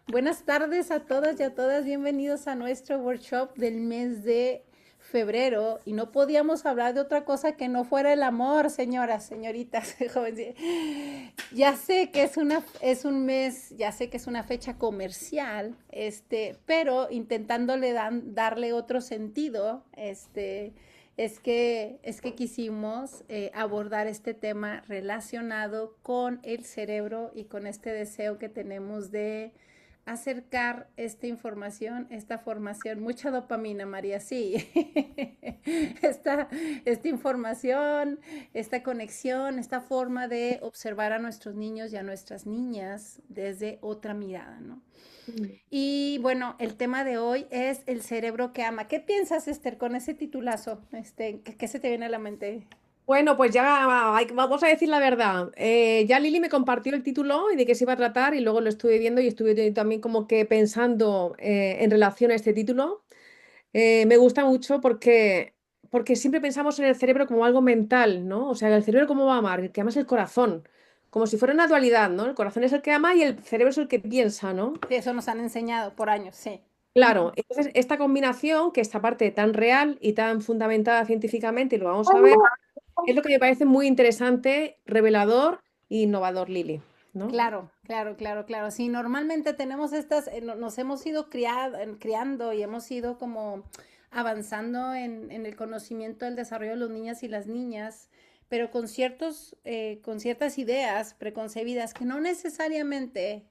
Buenas tardes a todas y a todas. Bienvenidos a nuestro workshop del mes de febrero. Y no podíamos hablar de otra cosa que no fuera el amor, señoras, señoritas, jóvenes. Ya sé que es un mes, ya sé que es una fecha comercial, pero intentándole darle otro sentido, es que quisimos abordar este tema relacionado con el cerebro y con este deseo que tenemos de acercar esta formación, mucha dopamina, María, sí, esta, esta información, esta conexión, esta forma de observar a nuestros niños y a nuestras niñas desde otra mirada, ¿no? Mm. Y bueno, el tema de hoy es el cerebro que ama. ¿Qué piensas, Esther, con ese titulazo? ¿Qué se te viene a la mente? Bueno, pues ya vamos a decir la verdad. Ya Lili me compartió el título y de qué se iba a tratar y luego lo estuve viendo y estuve también como que pensando en relación a este título. Me gusta mucho porque siempre pensamos en el cerebro como algo mental, ¿no? O sea, el cerebro cómo va a amar, que ama es el corazón, como si fuera una dualidad, ¿no? El corazón es el que ama y el cerebro es el que piensa, ¿no? Sí, eso nos han enseñado por años, sí. Claro, entonces esta combinación, que esta parte tan real y tan fundamentada científicamente, y lo vamos a ver. Es lo que me parece muy interesante, revelador e innovador, Lili, ¿no? Claro, claro, claro, claro. Sí, normalmente tenemos nos hemos ido criando y hemos ido como avanzando en el conocimiento del desarrollo de los niños y las niñas, pero con ciertas ideas preconcebidas que no necesariamente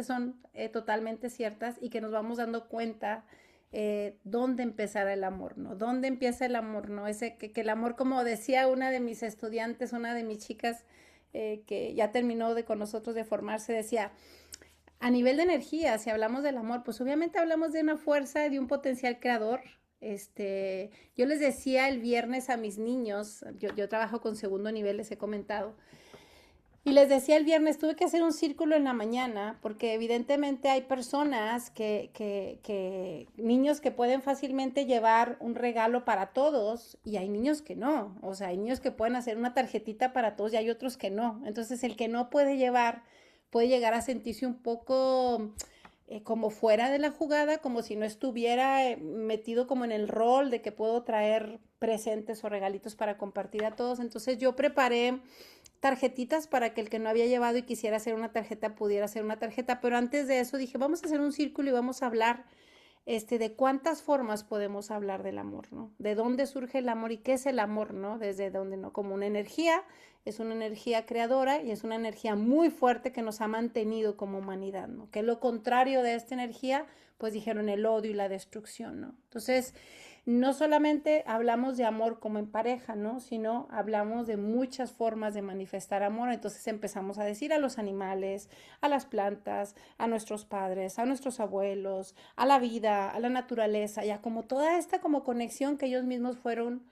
son totalmente ciertas y que nos vamos dando cuenta dónde empezar el amor, ¿no? ¿Dónde empieza el amor, ¿no? Que el amor, como decía una de mis estudiantes, una de mis chicas, que ya terminó con nosotros de formarse, decía, a nivel de energía, si hablamos del amor, pues obviamente hablamos de una fuerza, de un potencial creador. Yo les decía el viernes a mis niños, yo trabajo con segundo nivel, les he comentado, y les decía el viernes, tuve que hacer un círculo en la mañana, porque evidentemente hay personas niños que pueden fácilmente llevar un regalo para todos y hay niños que no. O sea, hay niños que pueden hacer una tarjetita para todos y hay otros que no. Entonces, el que no puede llevar puede llegar a sentirse un poco como fuera de la jugada, como si no estuviera metido como en el rol de que puedo traer presentes o regalitos para compartir a todos. Entonces, yo preparé tarjetitas para que el que no había llevado y quisiera hacer una tarjeta pudiera hacer una tarjeta, pero antes de eso dije, vamos a hacer un círculo y vamos a hablar de cuántas formas podemos hablar del amor, ¿no? De dónde surge el amor y qué es el amor, ¿no? Desde dónde, ¿no? Como una energía, es una energía creadora y es una energía muy fuerte que nos ha mantenido como humanidad, ¿no? Que lo contrario de esta energía, pues dijeron el odio y la destrucción, ¿no? Entonces, no solamente hablamos de amor como en pareja, ¿no? Sino hablamos de muchas formas de manifestar amor. Entonces empezamos a decir a los animales, a las plantas, a nuestros padres, a nuestros abuelos, a la vida, a la naturaleza, ya como toda esta como conexión que ellos mismos fueron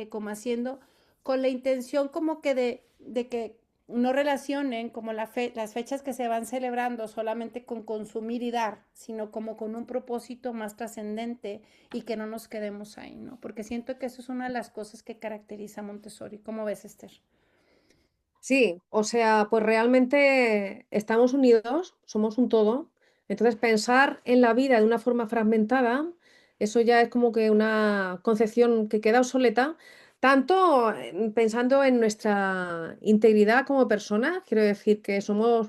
como haciendo con la intención como que de que no relacionen como las fechas que se van celebrando solamente con consumir y dar, sino como con un propósito más trascendente y que no nos quedemos ahí, ¿no? Porque siento que eso es una de las cosas que caracteriza a Montessori. ¿Cómo ves, Esther? Sí, o sea, pues realmente estamos unidos, somos un todo. Entonces, pensar en la vida de una forma fragmentada, eso ya es como que una concepción que queda obsoleta, tanto pensando en nuestra integridad como persona, quiero decir que somos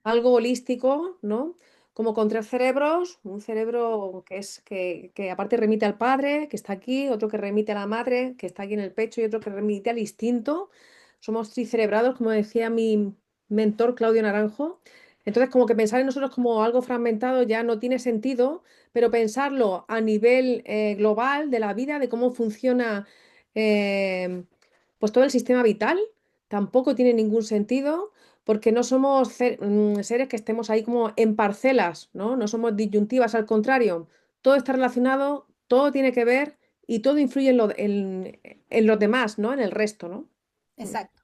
algo holístico, ¿no? Como con tres cerebros, un cerebro que aparte remite al padre, que está aquí, otro que remite a la madre, que está aquí en el pecho, y otro que remite al instinto. Somos tricerebrados, como decía mi mentor Claudio Naranjo. Entonces, como que pensar en nosotros como algo fragmentado ya no tiene sentido, pero pensarlo a nivel global de la vida, de cómo funciona eh, pues todo el sistema vital, tampoco tiene ningún sentido, porque no somos seres que estemos ahí como en parcelas, ¿no? No somos disyuntivas, al contrario, todo está relacionado, todo tiene que ver y todo influye en los demás, ¿no? En el resto, ¿no? Mm. Exacto.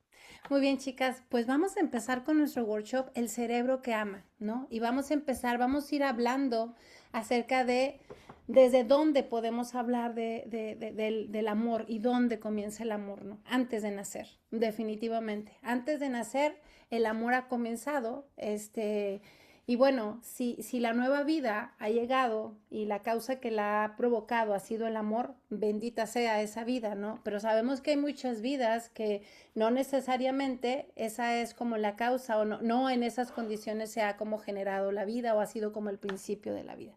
Muy bien, chicas, pues vamos a empezar con nuestro workshop, El cerebro que ama, ¿no? Y vamos a ir hablando acerca de desde dónde podemos hablar del amor y dónde comienza el amor, ¿no? Antes de nacer, definitivamente. Antes de nacer, el amor ha comenzado, Y bueno, si la nueva vida ha llegado y la causa que la ha provocado ha sido el amor, bendita sea esa vida, ¿no? Pero sabemos que hay muchas vidas que no necesariamente esa es como la causa o no en esas condiciones se ha como generado la vida o ha sido como el principio de la vida.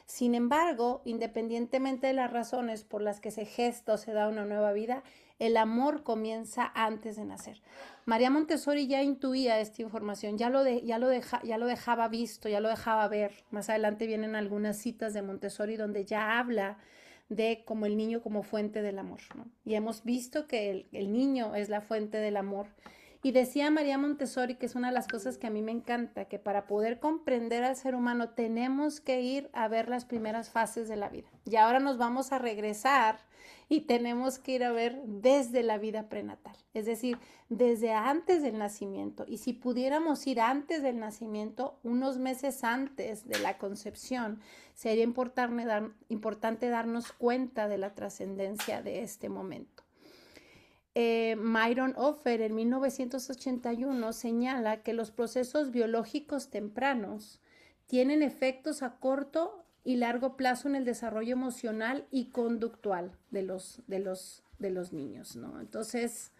Sin embargo, independientemente de las razones por las que se gesta o se da una nueva vida, el amor comienza antes de nacer. María Montessori ya intuía esta información, ya lo dejaba visto, ya lo dejaba ver. Más adelante vienen algunas citas de Montessori donde ya habla de como el niño como fuente del amor, ¿no? Y hemos visto que el niño es la fuente del amor. Y decía María Montessori, que es una de las cosas que a mí me encanta, que para poder comprender al ser humano tenemos que ir a ver las primeras fases de la vida. Y ahora nos vamos a regresar y tenemos que ir a ver desde la vida prenatal, es decir, desde antes del nacimiento. Y si pudiéramos ir antes del nacimiento, unos meses antes de la concepción, sería importante darnos cuenta de la trascendencia de este momento. Myron Offer en 1981 señala que los procesos biológicos tempranos tienen efectos a corto y largo plazo en el desarrollo emocional y conductual de los niños, ¿no? Entonces,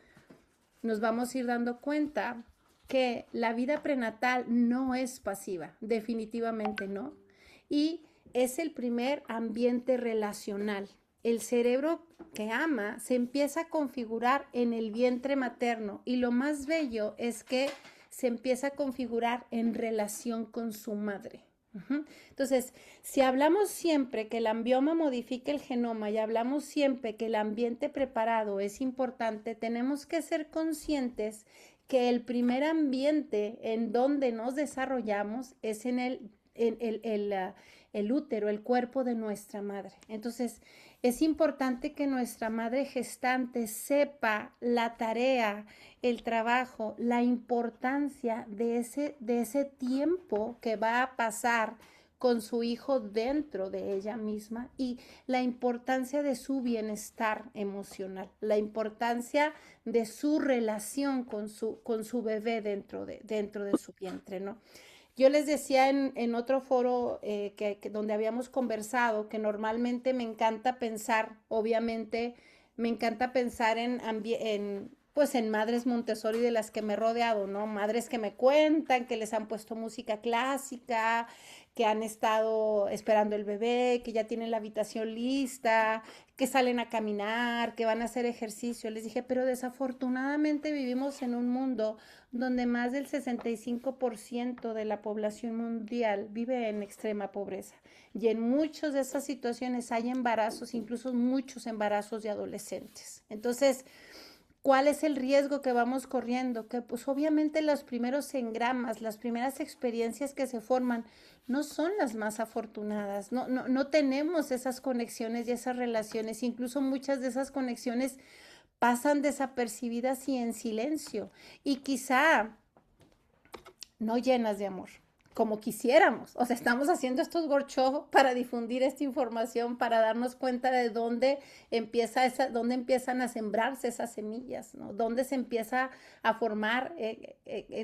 nos vamos a ir dando cuenta que la vida prenatal no es pasiva, definitivamente no, y es el primer ambiente relacional. El cerebro que ama se empieza a configurar en el vientre materno y lo más bello es que se empieza a configurar en relación con su madre. Entonces, si hablamos siempre que el ambioma modifica el genoma y hablamos siempre que el ambiente preparado es importante, tenemos que ser conscientes que el primer ambiente en donde nos desarrollamos es en el útero, el cuerpo de nuestra madre. Entonces, es importante que nuestra madre gestante sepa la tarea, el trabajo, la importancia de ese tiempo que va a pasar con su hijo dentro de ella misma y la importancia de su bienestar emocional, la importancia de su relación con su bebé dentro de su vientre, ¿no? Yo les decía en otro foro donde habíamos conversado que normalmente me encanta pensar, obviamente, me encanta pensar pues en madres Montessori de las que me he rodeado, ¿no? Madres que me cuentan, que les han puesto música clásica, que han estado esperando el bebé, que ya tienen la habitación lista, que salen a caminar, que van a hacer ejercicio. Les dije, pero desafortunadamente vivimos en un mundo donde más del 65% de la población mundial vive en extrema pobreza. Y en muchas de esas situaciones hay embarazos, incluso muchos embarazos de adolescentes. Entonces, ¿cuál es el riesgo que vamos corriendo? Que pues obviamente los primeros engramas, las primeras experiencias que se forman no son las más afortunadas, no tenemos esas conexiones y esas relaciones, incluso muchas de esas conexiones pasan desapercibidas y en silencio y quizá no llenas de amor, como quisiéramos. O sea, estamos haciendo estos workshops para difundir esta información, para darnos cuenta de dónde empiezan a sembrarse esas semillas, ¿no? Dónde se empieza a formar,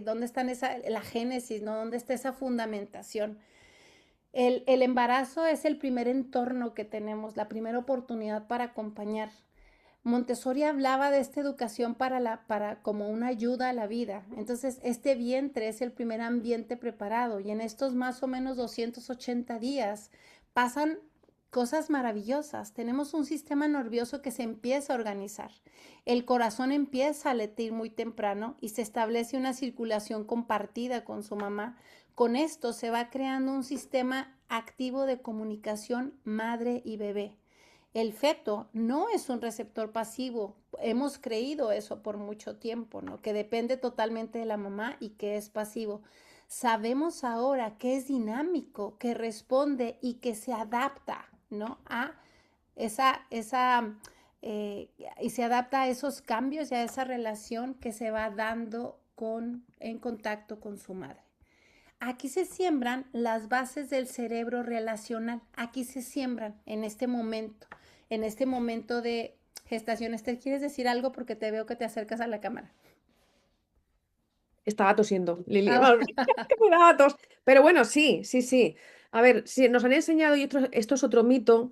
dónde está la génesis, ¿no? Dónde está esa fundamentación. El embarazo es el primer entorno que tenemos, la primera oportunidad para acompañar. Montessori hablaba de esta educación como una ayuda a la vida. Entonces, este vientre es el primer ambiente preparado y en estos más o menos 280 días pasan cosas maravillosas. Tenemos un sistema nervioso que se empieza a organizar. El corazón empieza a latir muy temprano y se establece una circulación compartida con su mamá. Con esto se va creando un sistema activo de comunicación madre y bebé. El feto no es un receptor pasivo. Hemos creído eso por mucho tiempo, ¿no? Que depende totalmente de la mamá y que es pasivo. Sabemos ahora que es dinámico, que responde y que se adapta, ¿no? Esa y se adapta a esos cambios y a esa relación que se va dando en contacto con su madre. Aquí se siembran las bases del cerebro relacional. Aquí se siembran en este momento de gestación. Esther, ¿quieres decir algo? Porque te veo que te acercas a la cámara. Estaba tosiendo, Lili. Ah, Me daba tos. Pero bueno, sí, sí, sí. A ver, si nos han enseñado, y esto es otro mito,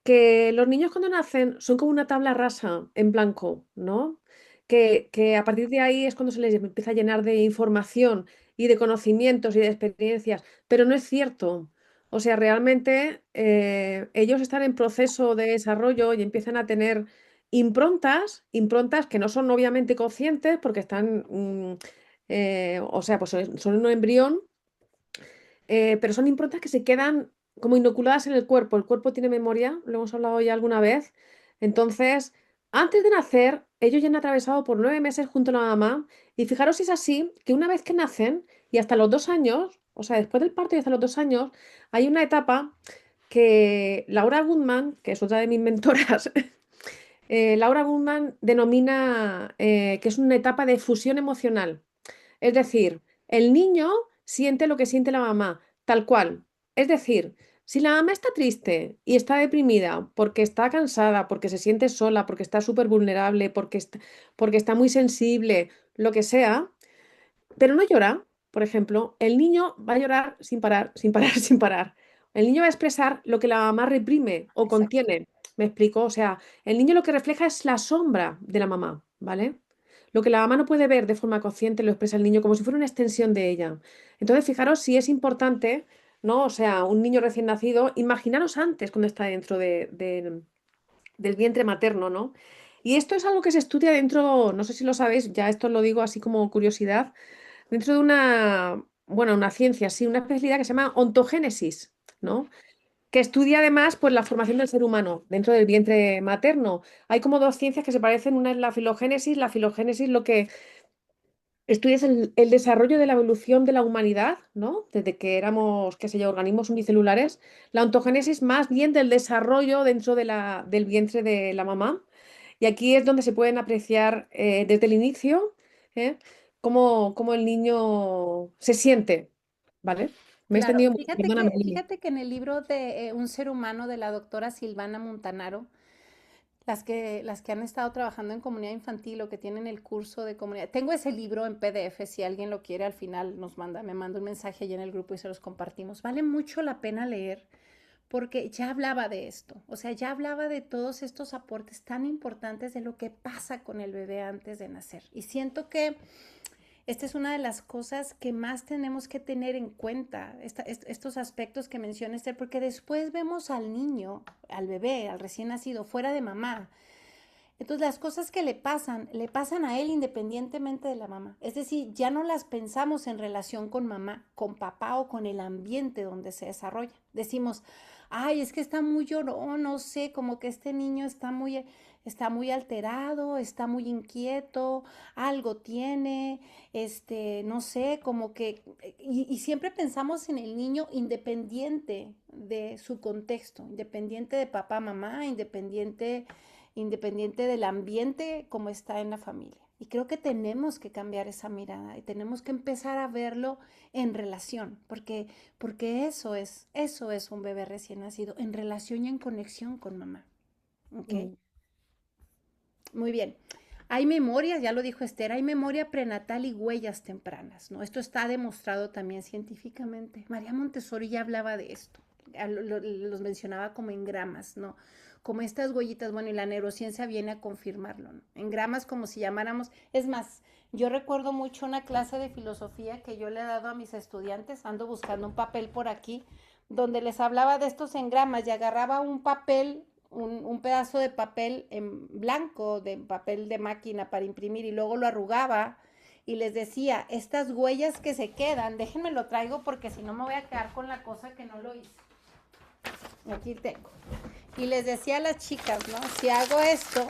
que los niños cuando nacen son como una tabla rasa en blanco, ¿no? Que a partir de ahí es cuando se les empieza a llenar de información y de conocimientos y de experiencias, pero no es cierto. O sea, realmente ellos están en proceso de desarrollo y empiezan a tener improntas que no son obviamente conscientes porque están, o sea, pues son un embrión, pero son improntas que se quedan como inoculadas en el cuerpo. El cuerpo tiene memoria, lo hemos hablado ya alguna vez. Entonces, antes de nacer, ellos ya han atravesado por 9 meses junto a la mamá. Y fijaros si es así, que una vez que nacen y hasta los 2 años, o sea, después del parto y hasta los 2 años, hay una etapa que Laura Goodman, que es otra de mis mentoras, Laura Goodman denomina que es una etapa de fusión emocional. Es decir, el niño siente lo que siente la mamá, tal cual. Es decir, si la mamá está triste y está deprimida porque está cansada, porque se siente sola, porque está súper vulnerable, porque está muy sensible, lo que sea, pero no llora, por ejemplo, el niño va a llorar sin parar, sin parar, sin parar. El niño va a expresar lo que la mamá reprime o exacto. contiene. ¿Me explico? O sea, el niño lo que refleja es la sombra de la mamá, ¿vale? Lo que la mamá no puede ver de forma consciente lo expresa el niño como si fuera una extensión de ella. Entonces, fijaros si es importante, ¿no? O sea, un niño recién nacido, imaginaros antes cuando está dentro del vientre materno, ¿no? Y esto es algo que se estudia dentro, no sé si lo sabéis, ya esto lo digo así como curiosidad, dentro de una, bueno, una ciencia, sí, una especialidad que se llama ontogénesis, ¿no? Que estudia además pues, la formación del ser humano dentro del vientre materno. Hay como dos ciencias que se parecen, una es la filogénesis lo que estudia es el desarrollo de la evolución de la humanidad, ¿no? Desde que éramos, qué sé yo, organismos unicelulares. La ontogénesis más bien del desarrollo dentro del vientre de la mamá. Y aquí es donde se pueden apreciar desde el inicio ¿eh? Cómo el niño se siente, ¿vale? Me he Claro, extendido mucho, perdóname, Lili. fíjate que en el libro de Un ser humano de la doctora Silvana Montanaro, las que han estado trabajando en comunidad infantil o que tienen el curso de comunidad, tengo ese libro en PDF, si alguien lo quiere al final me manda un mensaje allí en el grupo y se los compartimos. Vale mucho la pena leer porque ya hablaba de esto, o sea, ya hablaba de todos estos aportes tan importantes de lo que pasa con el bebé antes de nacer. Y siento que esta es una de las cosas que más tenemos que tener en cuenta, estos aspectos que menciona Esther, porque después vemos al niño, al bebé, al recién nacido, fuera de mamá. Entonces las cosas que le pasan a él independientemente de la mamá. Es decir, ya no las pensamos en relación con mamá, con papá o con el ambiente donde se desarrolla. Decimos, ay, es que está muy llorón, no sé, como que este niño está muy alterado, está muy inquieto, algo tiene, no sé, como que, y siempre pensamos en el niño independiente de su contexto, independiente de papá, mamá, independiente del ambiente como está en la familia. Y creo que tenemos que cambiar esa mirada y tenemos que empezar a verlo en relación, porque eso es un bebé recién nacido, en relación y en conexión con mamá. ¿Ok? Mm, Muy bien. Hay memorias, ya lo dijo Esther, hay memoria prenatal y huellas tempranas, ¿no? Esto está demostrado también científicamente. María Montessori ya hablaba de esto, los mencionaba como engramas, ¿no? Como estas huellitas, bueno, y la neurociencia viene a confirmarlo, ¿no? Engramas como si llamáramos, es más, yo recuerdo mucho una clase de filosofía que yo le he dado a mis estudiantes, ando buscando un papel por aquí, donde les hablaba de estos engramas y agarraba un papel un pedazo de papel en blanco, de papel de máquina para imprimir y luego lo arrugaba y les decía, estas huellas que se quedan, déjenme lo traigo porque si no me voy a quedar con la cosa que no lo hice. Aquí tengo. Y les decía a las chicas, ¿no? Si hago esto,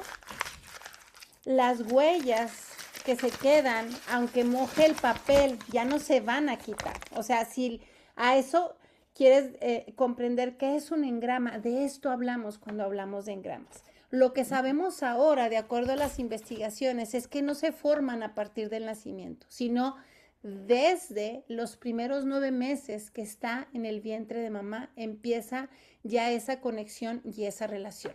las huellas que se quedan, aunque moje el papel, ya no se van a quitar. O sea, si a eso quieres comprender qué es un engrama, de esto hablamos cuando hablamos de engramas. Lo que sabemos ahora, de acuerdo a las investigaciones, es que no se forman a partir del nacimiento, sino desde los primeros 9 meses que está en el vientre de mamá, empieza ya esa conexión y esa relación.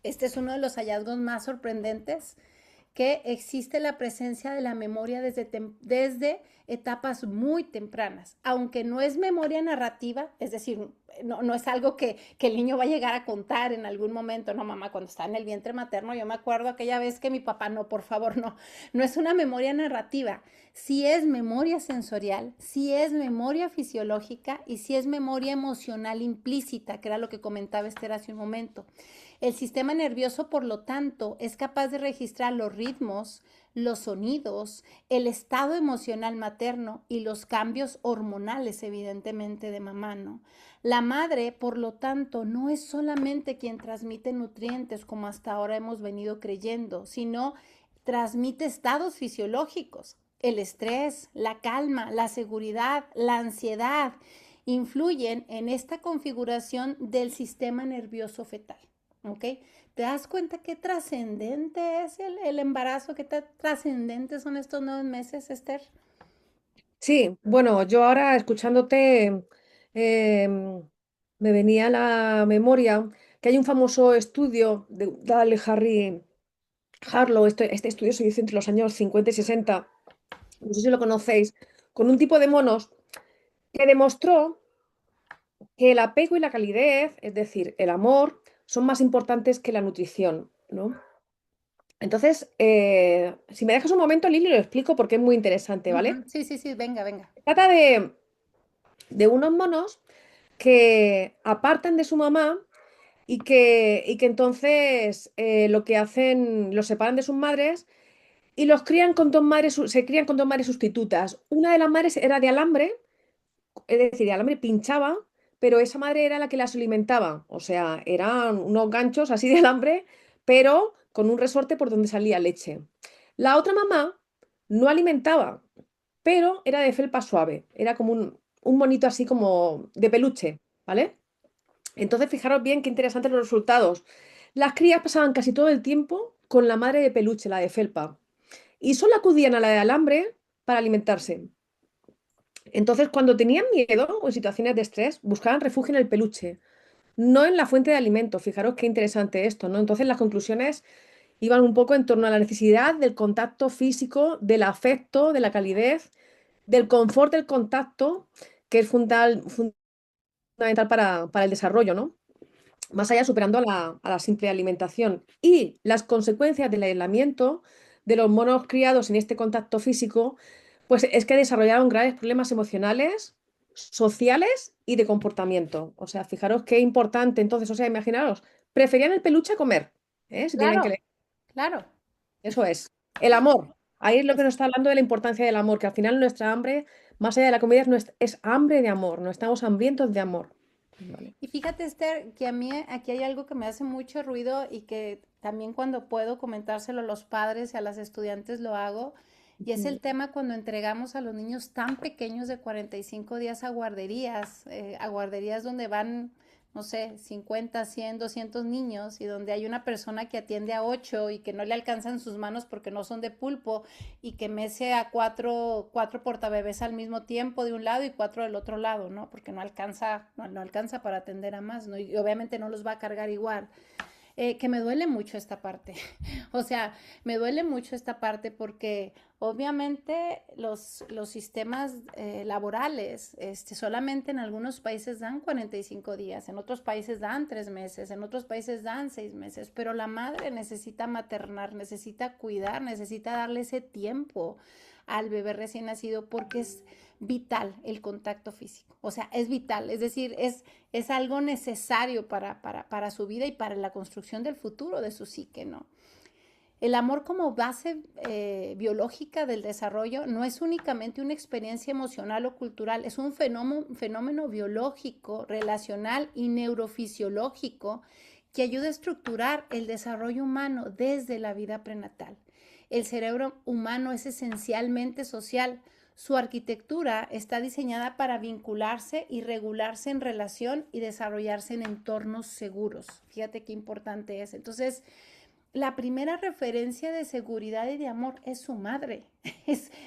Este es uno de los hallazgos más sorprendentes que existe la presencia de la memoria desde etapas muy tempranas, aunque no es memoria narrativa, es decir, no es algo que el niño va a llegar a contar en algún momento, no mamá, cuando está en el vientre materno, yo me acuerdo aquella vez que mi papá, no, por favor, no es una memoria narrativa, sí es memoria sensorial, sí es memoria fisiológica y sí es memoria emocional implícita, que era lo que comentaba Esther hace un momento. El sistema nervioso, por lo tanto, es capaz de registrar los ritmos, los sonidos, el estado emocional materno y los cambios hormonales, evidentemente, de mamá, ¿no? La madre, por lo tanto, no es solamente quien transmite nutrientes, como hasta ahora hemos venido creyendo, sino transmite estados fisiológicos. El estrés, la calma, la seguridad, la ansiedad influyen en esta configuración del sistema nervioso fetal. ¿Ok? ¿Te das cuenta qué trascendente es el embarazo? ¿Qué trascendentes son estos 9 meses, Esther? Sí, bueno, yo ahora escuchándote em, me venía a la memoria que hay un famoso estudio de Dale Harry Harlow, este estudio se hizo entre los años 50 y 60, no sé si lo conocéis, con un tipo de monos que demostró que el apego y la calidez, es decir, el amor, son más importantes que la nutrición, ¿no? Entonces, si me dejas un momento, Lili, lo explico porque es muy interesante, ¿vale? Ujú. Sí, sí, sí, venga, venga. Trata de unos monos que apartan de su mamá y que entonces lo que hacen, los separan de sus madres y los crían con dos madres, se crían con dos madres sustitutas. Una de las madres era de alambre, es decir, de alambre pinchaba, pero esa madre era la que las alimentaba. O sea, eran unos ganchos así de alambre, pero con un resorte por donde salía leche. La otra mamá no alimentaba, pero era de felpa suave, era como un monito así como de peluche, ¿vale? Entonces, fijaros bien qué interesantes los resultados. Las crías pasaban casi todo el tiempo con la madre de peluche, la de felpa, y solo acudían a la de alambre para alimentarse. Entonces, cuando tenían miedo o en situaciones de estrés, buscaban refugio en el peluche, no en la fuente de alimento. Fijaros qué interesante esto, ¿no? Entonces, las conclusiones iban un poco en torno a la necesidad del contacto físico, del afecto, de la calidez, del confort del contacto, que es fundamental para el desarrollo, ¿no? Más allá superando a la simple alimentación. Y las consecuencias del aislamiento de los monos criados en este contacto físico, pues es que desarrollaron graves problemas emocionales, sociales y de comportamiento. O sea, fijaros qué importante entonces, o sea, imaginaros, preferían el peluche a comer, ¿eh? Si tenían que Claro, elegir. claro. Eso es. El amor. Ahí es lo que Es- nos está hablando de la importancia del amor, que al final nuestra hambre, más allá de la comida, es hambre de amor, no estamos hambrientos de amor. Vale. y fíjate, Esther, que a mí aquí hay algo que me hace mucho ruido y que también cuando puedo comentárselo a los padres y a las estudiantes lo hago, y es el tema cuando entregamos a los niños tan pequeños de 45 días a guarderías donde van, no sé, 50, 100, 200 niños y donde hay una persona que atiende a 8 y que no le alcanzan sus manos porque no son de pulpo y que mece a cuatro portabebés al mismo tiempo de un lado y cuatro del otro lado, ¿no? Porque no alcanza para atender a más, ¿no? Y obviamente no los va a cargar igual. Que me duele mucho esta parte. O sea, me duele mucho esta parte porque obviamente los sistemas laborales solamente en algunos países dan 45 días, en otros países dan 3 meses, en otros países dan 6 meses, pero la madre necesita maternar, necesita cuidar, necesita darle ese tiempo al bebé recién nacido porque es vital el contacto físico. O sea, es vital, es decir, es algo necesario para su vida y para la construcción del futuro de su psique, ¿no? El amor como base biológica del desarrollo no es únicamente una experiencia emocional o cultural, es un fenómeno biológico, relacional y neurofisiológico que ayuda a estructurar el desarrollo humano desde la vida prenatal. El cerebro humano es esencialmente social. Su arquitectura está diseñada para vincularse y regularse en relación y desarrollarse en entornos seguros. Fíjate qué importante es. Entonces, la primera referencia de seguridad y de amor es su madre.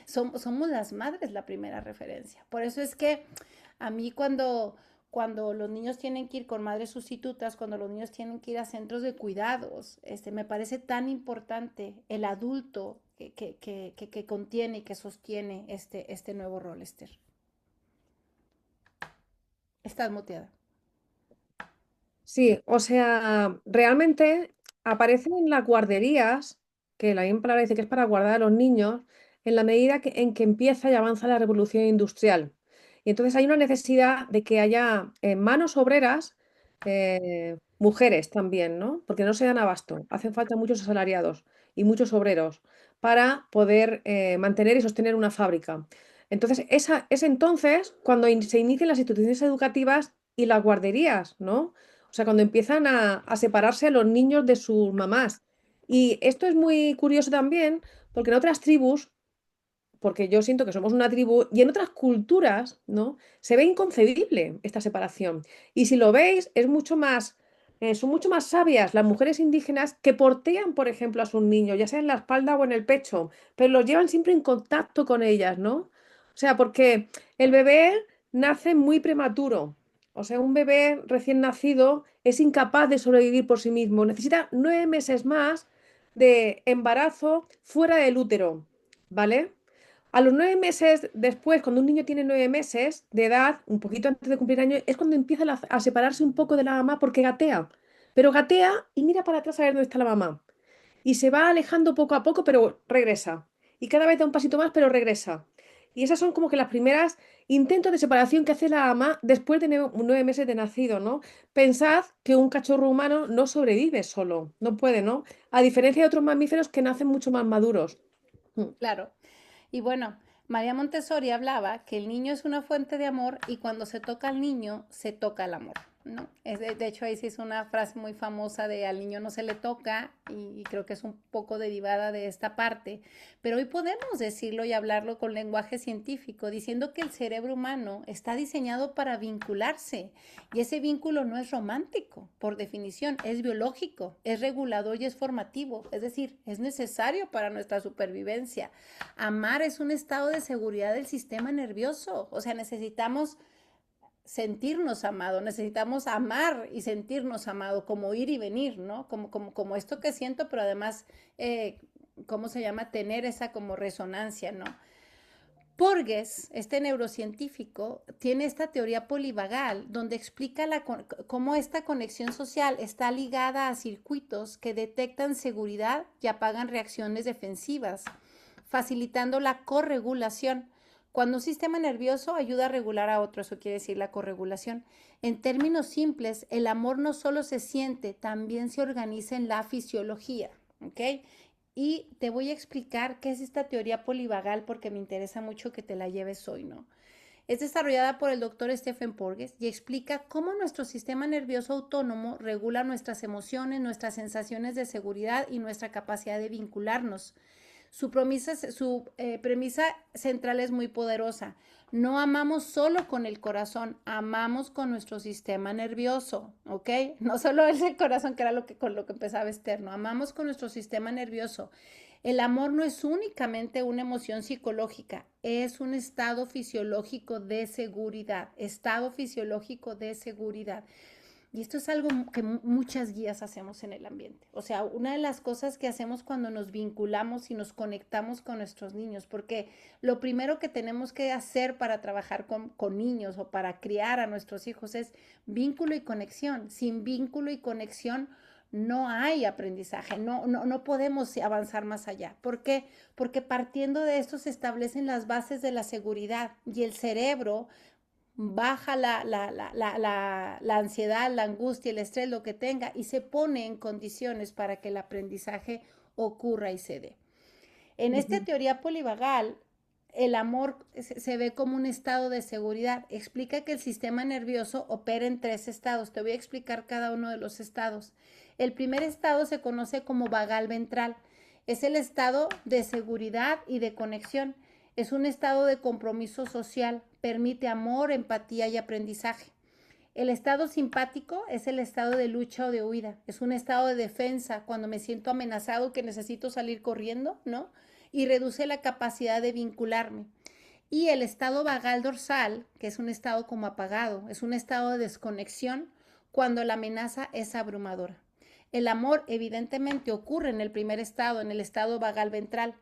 Somos las madres la primera referencia. Por eso es que a mí cuando los niños tienen que ir con madres sustitutas, cuando los niños tienen que ir a centros de cuidados. Me parece tan importante el adulto que contiene y que sostiene este nuevo rol, Esther. Estás muteada. Sí, o sea, realmente aparecen en las guarderías, que la misma palabra dice que es para guardar a los niños, en la medida en que empieza y avanza la revolución industrial. Y entonces hay una necesidad de que haya manos obreras, mujeres también, ¿no? Porque no se dan abasto. Hacen falta muchos asalariados y muchos obreros para poder mantener y sostener una fábrica. Entonces, es entonces cuando se inician las instituciones educativas y las guarderías, ¿no? O sea, cuando empiezan a separarse a los niños de sus mamás. Y esto es muy curioso también, porque en otras tribus, porque yo siento que somos una tribu, y en otras culturas, ¿no? Se ve inconcebible esta separación. Y si lo veis, es mucho más, son mucho más sabias las mujeres indígenas que portean, por ejemplo, a sus niños, ya sea en la espalda o en el pecho, pero los llevan siempre en contacto con ellas, ¿no? O sea, porque el bebé nace muy prematuro. O sea, un bebé recién nacido es incapaz de sobrevivir por sí mismo. Necesita 9 meses más de embarazo fuera del útero, ¿vale? A los 9 meses después, cuando un niño tiene 9 meses de edad, un poquito antes de cumplir años, es cuando empieza a separarse un poco de la mamá porque gatea. Pero gatea y mira para atrás a ver dónde está la mamá. Y se va alejando poco a poco, pero regresa. Y cada vez da un pasito más, pero regresa. Y esas son como que las primeras intentos de separación que hace la mamá después de 9 meses de nacido, ¿no? Pensad que un cachorro humano no sobrevive solo, no puede, ¿no? A diferencia de otros mamíferos que nacen mucho más maduros. Mm. Claro. Y bueno, María Montessori hablaba que el niño es una fuente de amor y cuando se toca al niño, se toca el amor, ¿no? De hecho, ahí sí es una frase muy famosa de al niño no se le toca y creo que es un poco derivada de esta parte, pero hoy podemos decirlo y hablarlo con lenguaje científico, diciendo que el cerebro humano está diseñado para vincularse y ese vínculo no es romántico, por definición, es biológico, es regulador y es formativo, es decir, es necesario para nuestra supervivencia. Amar es un estado de seguridad del sistema nervioso. O sea, necesitamos sentirnos amados, necesitamos amar y sentirnos amados, como ir y venir, ¿no? Como esto que siento, pero además, ¿cómo se llama? Tener esa como resonancia, ¿no? Porges, este neurocientífico, tiene esta teoría polivagal donde explica cómo esta conexión social está ligada a circuitos que detectan seguridad y apagan reacciones defensivas, facilitando la corregulación. Cuando un sistema nervioso ayuda a regular a otro, eso quiere decir la corregulación. En términos simples, el amor no solo se siente, también se organiza en la fisiología. ¿Ok? Y te voy a explicar qué es esta teoría polivagal porque me interesa mucho que te la lleves hoy, ¿no? Es desarrollada por el doctor Stephen Porges y explica cómo nuestro sistema nervioso autónomo regula nuestras emociones, nuestras sensaciones de seguridad y nuestra capacidad de vincularnos. Premisa central es muy poderosa. No amamos solo con el corazón, amamos con nuestro sistema nervioso, ¿ok? No solo es el corazón, que era con lo que empezaba Esther, no, amamos con nuestro sistema nervioso. El amor no es únicamente una emoción psicológica, es un estado fisiológico de seguridad, estado fisiológico de seguridad. Y esto es algo que muchas guías hacemos en el ambiente. O sea, una de las cosas que hacemos cuando nos vinculamos y nos conectamos con nuestros niños, porque lo primero que tenemos que hacer para trabajar con niños o para criar a nuestros hijos es vínculo y conexión. Sin vínculo y conexión no hay aprendizaje, no podemos avanzar más allá. ¿Por qué? Porque partiendo de esto se establecen las bases de la seguridad y el cerebro baja la ansiedad, la angustia, el estrés, lo que tenga, y se pone en condiciones para que el aprendizaje ocurra y se dé. En esta Ujú. teoría polivagal, el amor se ve como un estado de seguridad. Explica que el sistema nervioso opera en 3 estados. Te voy a explicar cada uno de los estados. El primer estado se conoce como vagal ventral. Es el estado de seguridad y de conexión. Es un estado de compromiso social. Permite amor, empatía y aprendizaje. El estado simpático es el estado de lucha o de huida. Es un estado de defensa cuando me siento amenazado que necesito salir corriendo, ¿no? Y reduce la capacidad de vincularme. Y el estado vagal dorsal, que es un estado como apagado, es un estado de desconexión cuando la amenaza es abrumadora. El amor evidentemente ocurre en el primer estado, en el estado vagal ventral.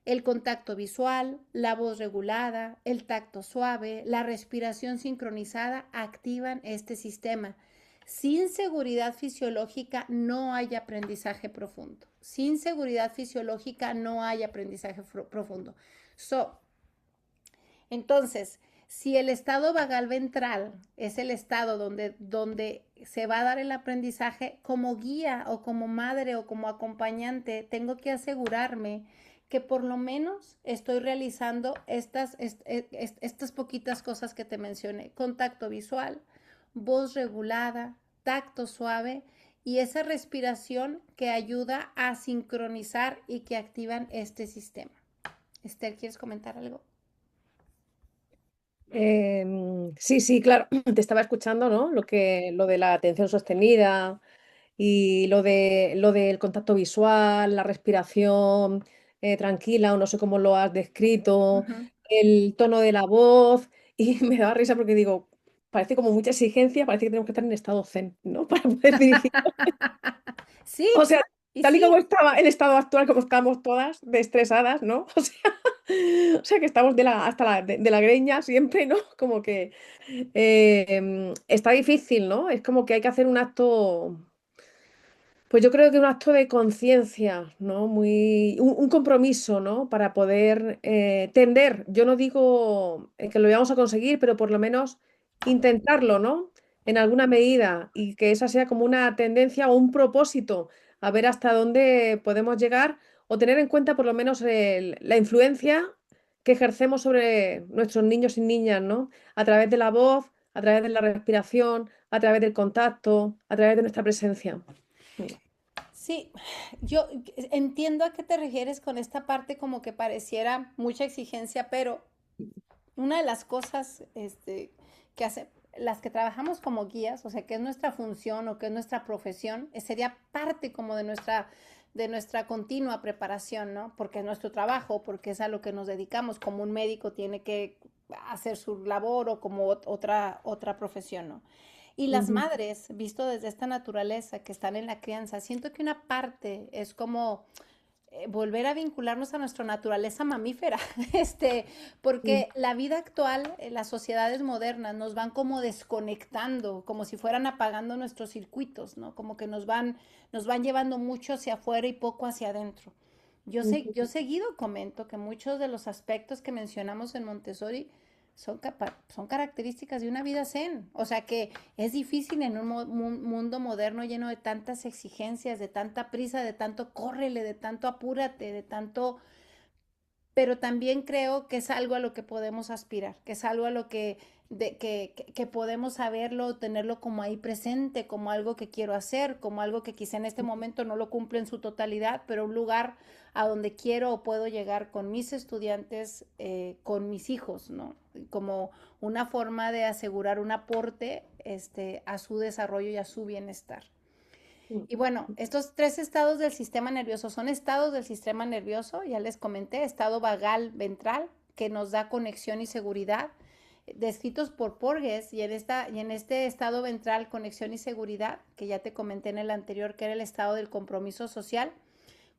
El contacto visual, la voz regulada, el tacto suave, la respiración sincronizada activan este sistema. Sin seguridad fisiológica no hay aprendizaje profundo. Sin seguridad fisiológica no hay aprendizaje profundo. Entonces, si el estado vagal ventral es el estado donde se va a dar el aprendizaje, como guía o como madre o como acompañante, tengo que asegurarme que por lo menos estoy realizando estas poquitas cosas que te mencioné. Contacto visual, voz regulada, tacto suave y esa respiración que ayuda a sincronizar y que activan este sistema. Esther, ¿quieres comentar algo? Sí, sí, claro, te estaba escuchando, ¿no? Lo de la atención sostenida y lo del contacto visual, la respiración tranquila, o no sé cómo lo has descrito, Ujú. el tono de la voz, y me daba risa porque digo, parece como mucha exigencia, parece que tenemos que estar en estado zen, ¿no? Para poder dirigir. Sí, O sea, y tal y como sí. estaba el estado actual, como estamos todas, de estresadas, ¿no? O sea que estamos hasta la greña siempre, ¿no? Como que está difícil, ¿no? Es como que hay que hacer un acto, pues yo creo que un acto de conciencia, ¿no? Un compromiso, ¿no? Para poder tender. Yo no digo que lo vamos a conseguir, pero por lo menos intentarlo, ¿no? En alguna medida y que esa sea como una tendencia o un propósito a ver hasta dónde podemos llegar o tener en cuenta por lo menos la influencia que ejercemos sobre nuestros niños y niñas, ¿no? A través de la voz, a través de la respiración, a través del contacto, a través de nuestra presencia. Mm. Sí, yo entiendo a qué te refieres con esta parte como que pareciera mucha exigencia, pero una de las cosas que hace, las que trabajamos como guías, o sea, que es nuestra función o que es nuestra profesión, sería parte como de nuestra continua preparación, ¿no? Porque es nuestro trabajo, porque es a lo que nos dedicamos, como un médico tiene que hacer su labor o como otra profesión, ¿no? Y las Ujú. madres, visto desde esta naturaleza que están en la crianza, siento que una parte es como volver a vincularnos a nuestra naturaleza mamífera, Mm. porque la vida actual, las sociedades modernas nos van como desconectando, como si fueran apagando nuestros circuitos, ¿no? Como que nos van llevando mucho hacia afuera y poco hacia adentro. Yo Ujú. seguido comento que muchos de los aspectos que mencionamos en Montessori son características de una vida zen. O sea que es difícil en un mundo moderno lleno de tantas exigencias, de tanta prisa, de tanto córrele, de tanto apúrate, de tanto, pero también creo que es algo a lo que podemos aspirar, que es algo a lo que podemos saberlo, tenerlo como ahí presente, como algo que quiero hacer, como algo que quizá en este momento no lo cumple en su totalidad, pero un lugar a donde quiero o puedo llegar con mis estudiantes, con mis hijos, ¿no? Como una forma de asegurar un aporte a su desarrollo y a su bienestar. Mm. Y bueno, estos tres estados del sistema nervioso son estados del sistema nervioso, ya les comenté, estado vagal ventral, que nos da conexión y seguridad, descritos por Porges, y en este estado ventral, conexión y seguridad, que ya te comenté en el anterior, que era el estado del compromiso social.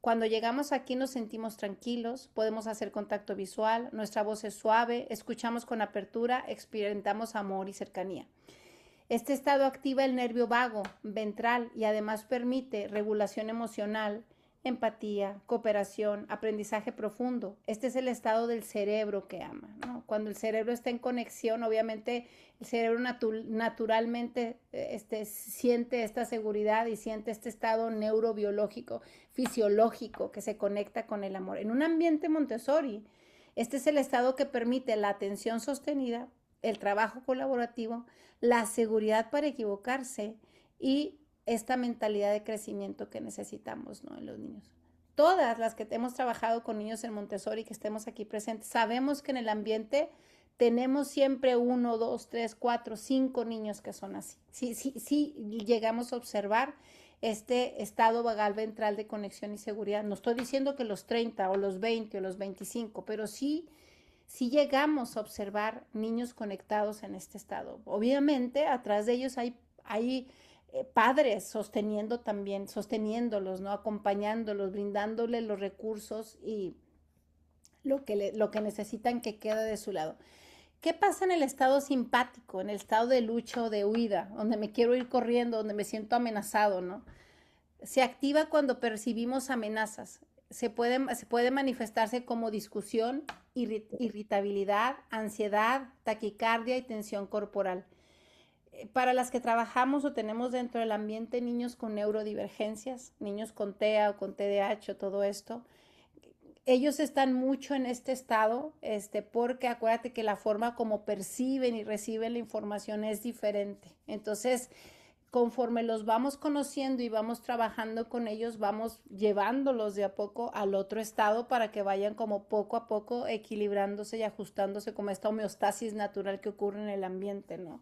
Cuando llegamos aquí nos sentimos tranquilos, podemos hacer contacto visual, nuestra voz es suave, escuchamos con apertura, experimentamos amor y cercanía. Este estado activa el nervio vago, ventral y además permite regulación emocional, empatía, cooperación, aprendizaje profundo. Este es el estado del cerebro que ama, ¿no? Cuando el cerebro está en conexión, obviamente el cerebro naturalmente siente esta seguridad y siente este estado neurobiológico, fisiológico que se conecta con el amor. En un ambiente Montessori, este es el estado que permite la atención sostenida, el trabajo colaborativo, la seguridad para equivocarse y esta mentalidad de crecimiento que necesitamos, ¿no? En los niños. Todas las que hemos trabajado con niños en Montessori, que estemos aquí presentes, sabemos que en el ambiente tenemos siempre uno, dos, tres, cuatro, cinco niños que son así. Sí, sí, sí llegamos a observar este estado vagal ventral de conexión y seguridad. No estoy diciendo que los 30 o los 20 o los 25, pero sí si llegamos a observar niños conectados en este estado. Obviamente, atrás de ellos hay padres sosteniendo también, sosteniéndolos, ¿no? Acompañándolos, brindándoles los recursos y lo que necesitan que quede de su lado. ¿Qué pasa en el estado simpático, en el estado de lucha o de huida, donde me quiero ir corriendo, donde me siento amenazado, ¿no? Se activa cuando percibimos amenazas. Se puede manifestarse como discusión, irritabilidad, ansiedad, taquicardia y tensión corporal. Para las que trabajamos o tenemos dentro del ambiente niños con neurodivergencias, niños con TEA o con TDAH o todo esto, ellos están mucho en este estado, porque acuérdate que la forma como perciben y reciben la información es diferente. Entonces, conforme los vamos conociendo y vamos trabajando con ellos, vamos llevándolos de a poco al otro estado para que vayan como poco a poco equilibrándose y ajustándose como esta homeostasis natural que ocurre en el ambiente, ¿no?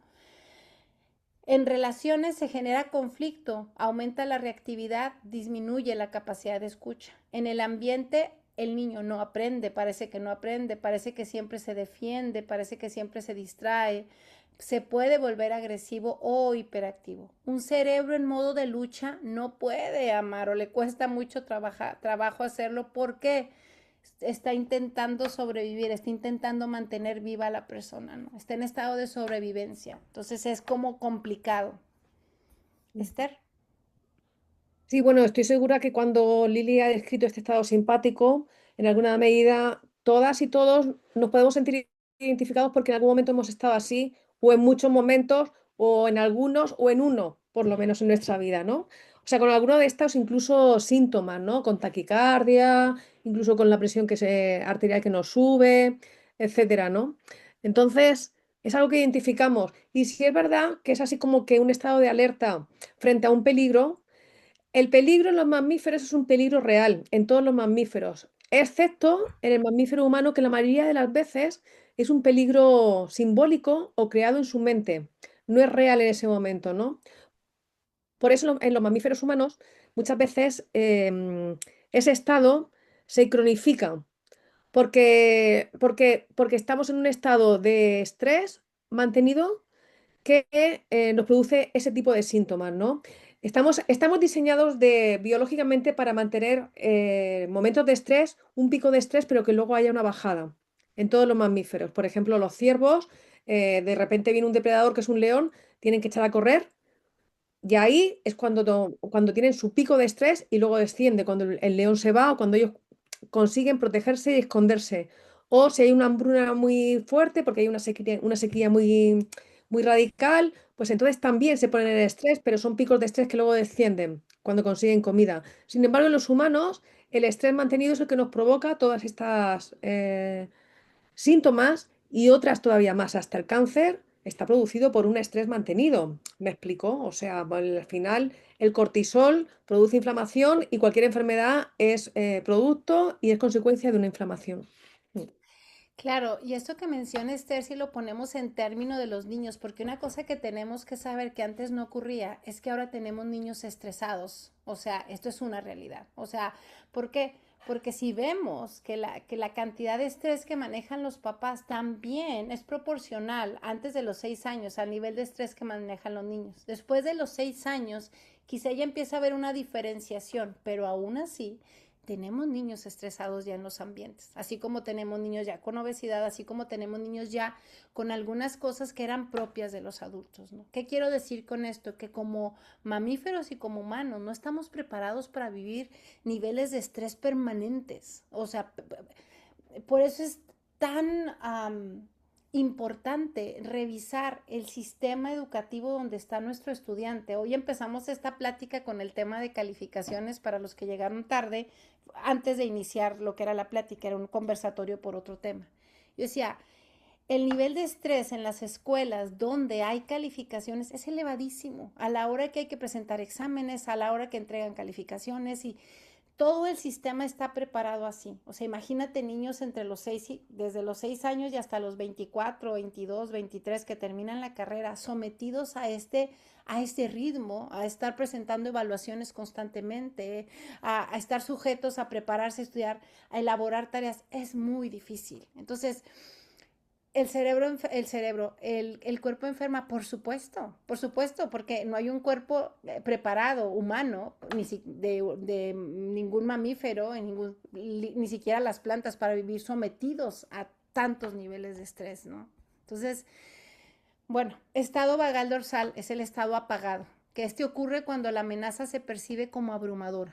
En relaciones se genera conflicto, aumenta la reactividad, disminuye la capacidad de escucha. En el ambiente el niño no aprende, parece que siempre se defiende, parece que siempre se distrae, se puede volver agresivo o hiperactivo. Un cerebro en modo de lucha no puede amar o le cuesta mucho trabajo hacerlo porque está intentando sobrevivir, está intentando mantener viva a la persona, ¿no? Está en estado de sobrevivencia. Entonces es como complicado. Esther. Sí, bueno, estoy segura que cuando Lili ha descrito este estado simpático, en alguna medida todas y todos nos podemos sentir identificados porque en algún momento hemos estado así, o en muchos momentos, o en algunos, o en uno, por lo menos en nuestra vida, ¿no? O sea, con alguno de estos incluso síntomas, ¿no? Con taquicardia, incluso con la presión arterial que nos sube, etcétera, ¿no? Entonces, es algo que identificamos. Y si es verdad que es así como que un estado de alerta frente a un peligro. El peligro en los mamíferos es un peligro real, en todos los mamíferos, excepto en el mamífero humano, que la mayoría de las veces es un peligro simbólico o creado en su mente. No es real en ese momento, ¿no? Por eso en los mamíferos humanos muchas veces ese estado se cronifica, porque estamos en un estado de estrés mantenido que nos produce ese tipo de síntomas, ¿no? Estamos diseñados biológicamente para mantener momentos de estrés, un pico de estrés, pero que luego haya una bajada en todos los mamíferos. Por ejemplo, los ciervos, de repente viene un depredador que es un león, tienen que echar a correr y ahí es cuando tienen su pico de estrés y luego desciende, cuando el león se va o cuando ellos consiguen protegerse y esconderse. O si hay una hambruna muy fuerte, porque hay una sequía muy, muy radical, pues entonces también se ponen en estrés, pero son picos de estrés que luego descienden cuando consiguen comida. Sin embargo, en los humanos, el estrés mantenido es el que nos provoca todas estas síntomas y otras todavía más. Hasta el cáncer está producido por un estrés mantenido. ¿Me explico? O sea, al final el cortisol produce inflamación y cualquier enfermedad es producto y es consecuencia de una inflamación. Mm. Claro, y esto que menciona Esther, si lo ponemos en términos de los niños, porque una cosa que tenemos que saber que antes no ocurría es que ahora tenemos niños estresados. O sea, esto es una realidad. O sea, ¿por qué? Porque si vemos que la cantidad de estrés que manejan los papás también es proporcional antes de los 6 años al nivel de estrés que manejan los niños. Después de los 6 años, quizá ya empieza a haber una diferenciación, pero aún así tenemos niños estresados ya en los ambientes, así como tenemos niños ya con obesidad, así como tenemos niños ya con algunas cosas que eran propias de los adultos, ¿no? ¿Qué quiero decir con esto? Que como mamíferos y como humanos no estamos preparados para vivir niveles de estrés permanentes. O sea, por eso es tan importante revisar el sistema educativo donde está nuestro estudiante. Hoy empezamos esta plática con el tema de calificaciones para los que llegaron tarde, antes de iniciar lo que era la plática, era un conversatorio por otro tema. Yo decía, el nivel de estrés en las escuelas donde hay calificaciones es elevadísimo. A la hora que hay que presentar exámenes, a la hora que entregan calificaciones y todo el sistema está preparado así. O sea, imagínate niños desde los 6 años y hasta los 24, 22, 23 que terminan la carrera, sometidos a este ritmo, a estar presentando evaluaciones constantemente, a estar sujetos a prepararse, a estudiar, a elaborar tareas. Es muy difícil. Entonces, el cuerpo enferma, por supuesto, porque no hay un cuerpo preparado, humano, de ningún mamífero, ni siquiera las plantas para vivir sometidos a tantos niveles de estrés, ¿no? Entonces, bueno, estado vagal dorsal es el estado apagado, que este ocurre cuando la amenaza se percibe como abrumadora.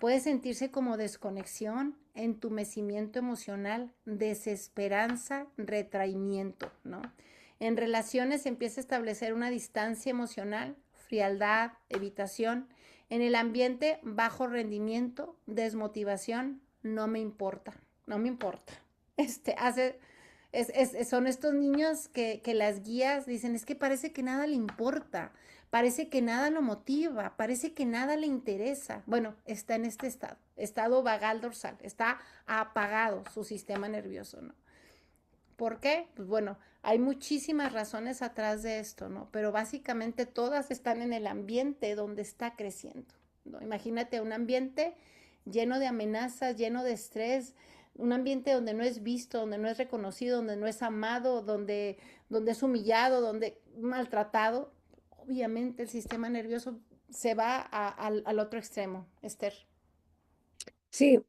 Puede sentirse como desconexión, entumecimiento emocional, desesperanza, retraimiento, ¿no? En relaciones se empieza a establecer una distancia emocional, frialdad, evitación. En el ambiente, bajo rendimiento, desmotivación, no me importa, no me importa. Hace son estos niños que las guías dicen, es que parece que nada le importa, parece que nada lo motiva, parece que nada le interesa. Bueno, está en este estado vagal dorsal, está apagado su sistema nervioso, ¿no? ¿Por qué? Pues bueno, hay muchísimas razones atrás de esto, ¿no? Pero básicamente todas están en el ambiente donde está creciendo, ¿no? Imagínate un ambiente lleno de amenazas, lleno de estrés, un ambiente donde no es visto, donde no es reconocido, donde no es amado, donde es humillado, donde maltratado. Obviamente el sistema nervioso se va al otro extremo, Esther. Sí,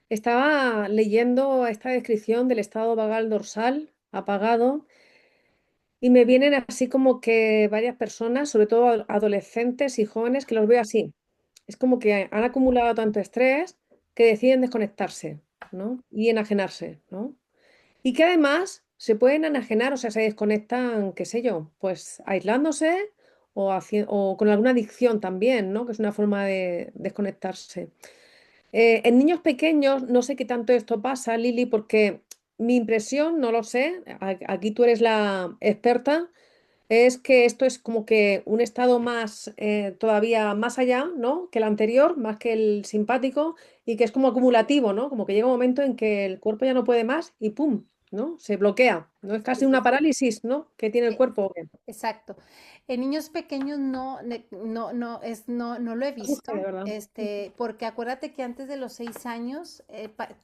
estaba leyendo esta descripción del estado vagal dorsal apagado y me vienen así como que varias personas, sobre todo adolescentes y jóvenes, que los veo así. Es como que han acumulado tanto estrés que deciden desconectarse, ¿no? Y enajenarse, ¿no? Y que además se pueden enajenar, o sea, se desconectan, qué sé yo, pues aislándose o con alguna adicción también, ¿no? Que es una forma de desconectarse. En niños pequeños no sé qué tanto esto pasa, Lili, porque mi impresión, no lo sé, aquí tú eres la experta, es que esto es como que un estado más, todavía más allá, ¿no? Que el anterior, más que el simpático, y que es como acumulativo, ¿no? Como que llega un momento en que el cuerpo ya no puede más y ¡pum! ¿No? Se bloquea. ¿No es Sí, casi sí, una sí. parálisis, ¿no? Que tiene el cuerpo. ¿O qué? Exacto. En niños pequeños no lo he Asusta, de visto, verdad. porque acuérdate que antes de los 6 años,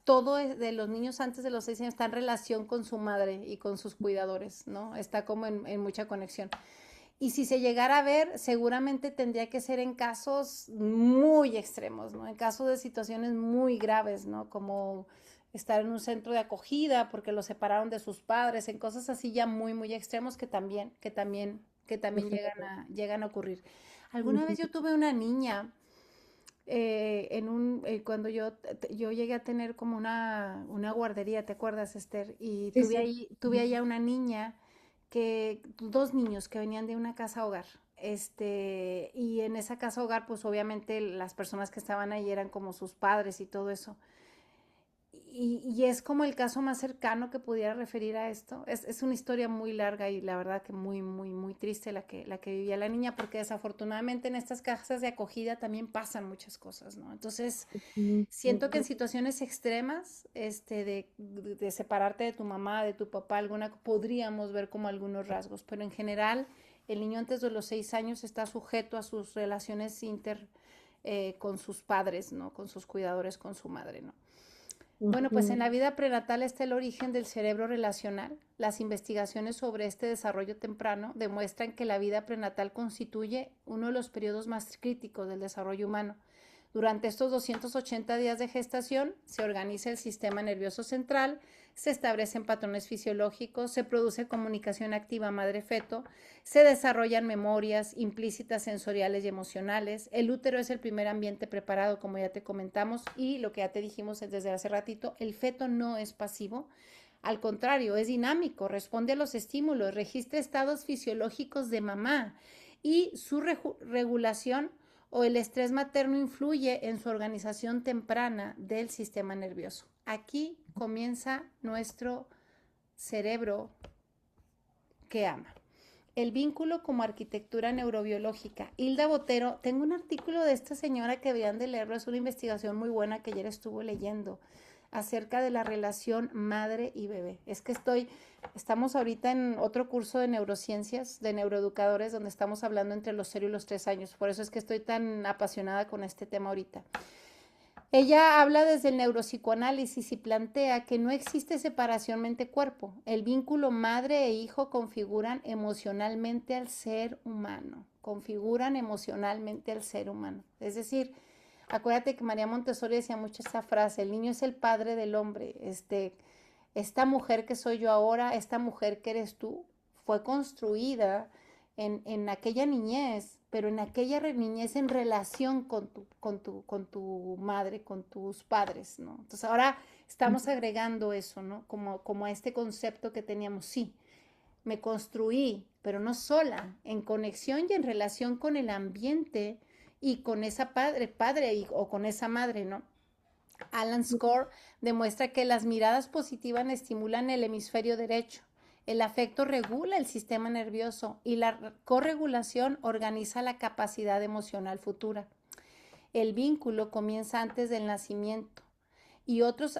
todo de los niños antes de los 6 años está en relación con su madre y con sus cuidadores, ¿no? Está como en mucha conexión. Y si se llegara a ver, seguramente tendría que ser en casos muy extremos, ¿no? En casos de situaciones muy graves, ¿no? Como estar en un centro de acogida porque los separaron de sus padres, en cosas así ya muy, muy extremos que también llegan a ocurrir. Alguna vez yo tuve una niña cuando yo llegué a tener como una guardería, ¿te acuerdas, Esther? Y Sí, tuve sí. ahí, tuve ahí a una niña dos niños que venían de una casa hogar. Y en esa casa hogar, pues obviamente las personas que estaban ahí eran como sus padres y todo eso. Y es como el caso más cercano que pudiera referir a esto. Es una historia muy larga y la verdad que muy, muy, muy triste la que vivía la niña, porque desafortunadamente en estas casas de acogida también pasan muchas cosas, ¿no? Entonces, Mm, siento que en situaciones extremas, de separarte de tu mamá, de tu papá, podríamos ver como algunos rasgos, pero en general, el niño antes de los 6 años está sujeto a sus relaciones con sus padres, ¿no? Con sus cuidadores, con su madre, ¿no? Bueno, pues en ujú. la vida prenatal está el origen del cerebro relacional. Las investigaciones sobre este desarrollo temprano demuestran que la vida prenatal constituye uno de los periodos más críticos del desarrollo humano. Durante estos 280 días de gestación se organiza el sistema nervioso central, se establecen patrones fisiológicos, se produce comunicación activa madre-feto, se desarrollan memorias implícitas sensoriales y emocionales. El útero es el primer ambiente preparado, como ya te comentamos, y lo que ya te dijimos desde hace ratito, el feto no es pasivo. Al contrario, es dinámico, responde a los estímulos, registra estados fisiológicos de mamá y su regulación o el estrés materno influye en su organización temprana del sistema nervioso. Aquí comienza nuestro cerebro que ama. El vínculo como arquitectura neurobiológica. Hilda Botero, tengo un artículo de esta señora que deberían de leerlo, es una investigación muy buena que ayer estuvo leyendo acerca de la relación madre y bebé. Es que estamos ahorita en otro curso de neurociencias, de neuroeducadores, donde estamos hablando entre los 0 y los 3 años. Por eso es que estoy tan apasionada con este tema ahorita. Ella habla desde el neuropsicoanálisis y plantea que no existe separación mente-cuerpo. El vínculo madre e hijo configuran emocionalmente al ser humano. Configuran emocionalmente al ser humano. Es decir, acuérdate que María Montessori decía mucho esta frase, el niño es el padre del hombre. Esta mujer que soy yo ahora, esta mujer que eres tú, fue construida en aquella niñez, pero en aquella niñez en relación con tu madre, con tus padres, ¿no? Entonces ahora estamos agregando eso, ¿no? Como a este concepto que teníamos, sí, me construí, pero no sola, en conexión y en relación con el ambiente y con esa o con esa madre, ¿no? Alan Score demuestra que las miradas positivas estimulan el hemisferio derecho. El afecto regula el sistema nervioso y la corregulación organiza la capacidad emocional futura. El vínculo comienza antes del nacimiento. Y otros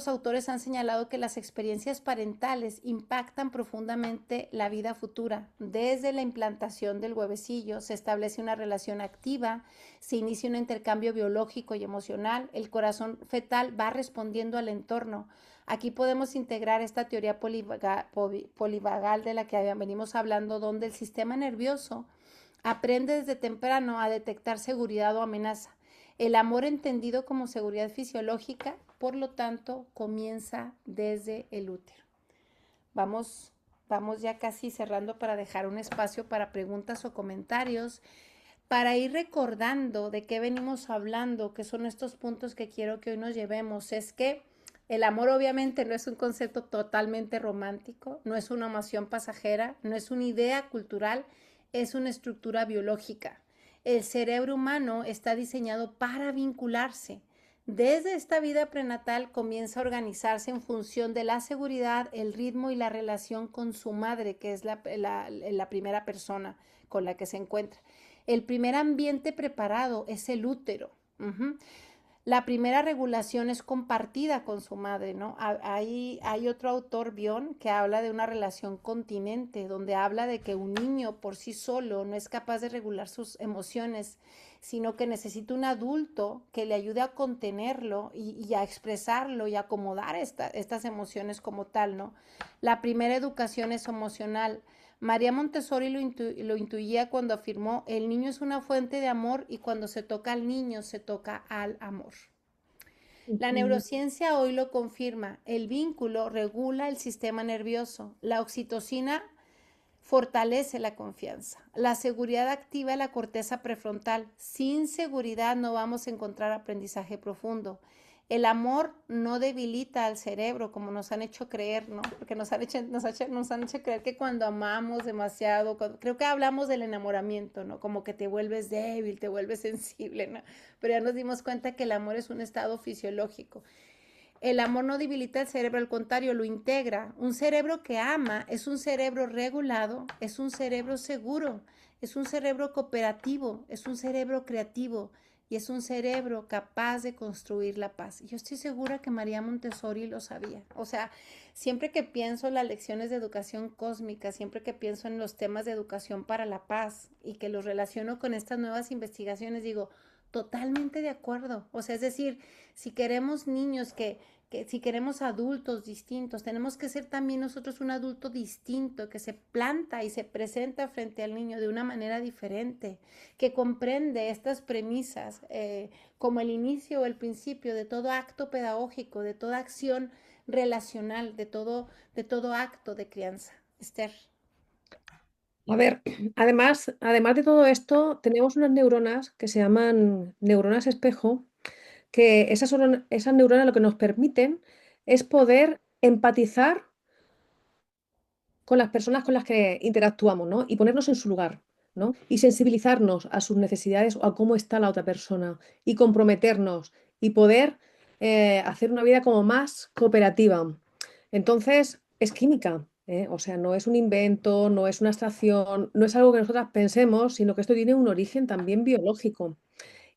autores han señalado que las experiencias parentales impactan profundamente la vida futura. Desde la implantación del huevecillo se establece una relación activa, se inicia un intercambio biológico y emocional, el corazón fetal va respondiendo al entorno. Aquí podemos integrar esta teoría polivagal de la que venimos hablando, donde el sistema nervioso aprende desde temprano a detectar seguridad o amenaza. El amor entendido como seguridad fisiológica, por lo tanto, comienza desde el útero. Vamos, vamos ya casi cerrando para dejar un espacio para preguntas o comentarios, para ir recordando de qué venimos hablando, que son estos puntos que quiero que hoy nos llevemos. Es que el amor obviamente no es un concepto totalmente romántico, no es una emoción pasajera, no es una idea cultural, es una estructura biológica. El cerebro humano está diseñado para vincularse. Desde esta vida prenatal comienza a organizarse en función de la seguridad, el ritmo y la relación con su madre, que es la primera persona con la que se encuentra. El primer ambiente preparado es el útero. La primera regulación es compartida con su madre, ¿no? Hay otro autor, Bion, que habla de una relación continente, donde habla de que un niño por sí solo no es capaz de regular sus emociones, sino que necesita un adulto que le ayude a contenerlo y a expresarlo y a acomodar estas emociones como tal, ¿no? La primera educación es emocional. María Montessori lo intuía cuando afirmó, el niño es una fuente de amor y cuando se toca al niño se toca al amor. La neurociencia hoy lo confirma, el vínculo regula el sistema nervioso, la oxitocina fortalece la confianza, la seguridad activa la corteza prefrontal, sin seguridad no vamos a encontrar aprendizaje profundo. El amor no debilita al cerebro como nos han hecho creer, ¿no? Porque nos han hecho creer que cuando amamos demasiado, creo que hablamos del enamoramiento, ¿no? Como que te vuelves débil, te vuelves sensible, ¿no? Pero ya nos dimos cuenta que el amor es un estado fisiológico. El amor no debilita el cerebro, al contrario, lo integra. Un cerebro que ama es un cerebro regulado, es un cerebro seguro, es un cerebro cooperativo, es un cerebro creativo y es un cerebro capaz de construir la paz. Yo estoy segura que María Montessori lo sabía. O sea, siempre que pienso en las lecciones de educación cósmica, siempre que pienso en los temas de educación para la paz y que los relaciono con estas nuevas investigaciones, digo, totalmente de acuerdo. O sea, es decir, si queremos niños que si queremos adultos distintos, tenemos que ser también nosotros un adulto distinto, que se planta y se presenta frente al niño de una manera diferente, que comprende estas premisas como el inicio o el principio de todo acto pedagógico, de toda acción relacional, de todo acto de crianza. Esther. A ver, además de todo esto, tenemos unas neuronas que se llaman neuronas espejo, que esas neuronas lo que nos permiten es poder empatizar con las personas con las que interactuamos, ¿no? Y ponernos en su lugar, ¿no? Y sensibilizarnos a sus necesidades o a cómo está la otra persona y comprometernos y poder hacer una vida como más cooperativa. Entonces, es química, ¿eh? O sea, no es un invento, no es una abstracción, no es algo que nosotras pensemos, sino que esto tiene un origen también biológico.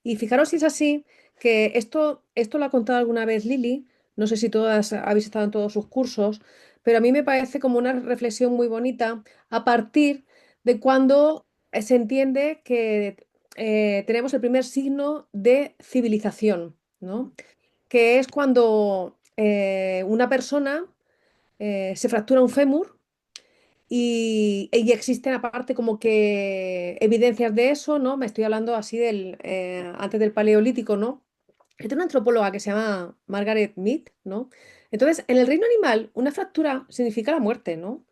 Y fijaros si es así, que esto lo ha contado alguna vez Lili, no sé si todas habéis estado en todos sus cursos, pero a mí me parece como una reflexión muy bonita a partir de cuando se entiende que tenemos el primer signo de civilización. ¿no? Que es cuando una persona se fractura un fémur y existen aparte como que evidencias de eso, ¿no? Me estoy hablando así antes del Paleolítico, ¿no? Es de una antropóloga que se llama Margaret Mead, ¿no? Entonces, en el reino animal, una fractura significa la muerte, ¿no?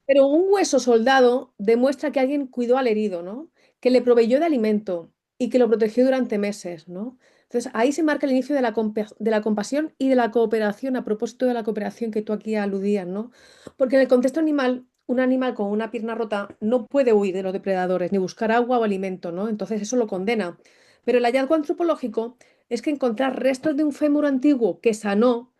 Pero un hueso soldado demuestra que alguien cuidó al herido, ¿no? Que le proveyó de alimento y que lo protegió durante meses, ¿no? Entonces ahí se marca el inicio de la compasión y de la cooperación, a propósito de la cooperación que tú aquí aludías, ¿no? Porque en el contexto animal, un animal con una pierna rota no puede huir de los depredadores ni buscar agua o alimento, ¿no? Entonces eso lo condena. Pero el hallazgo antropológico es que encontrar restos de un fémur antiguo que sanó,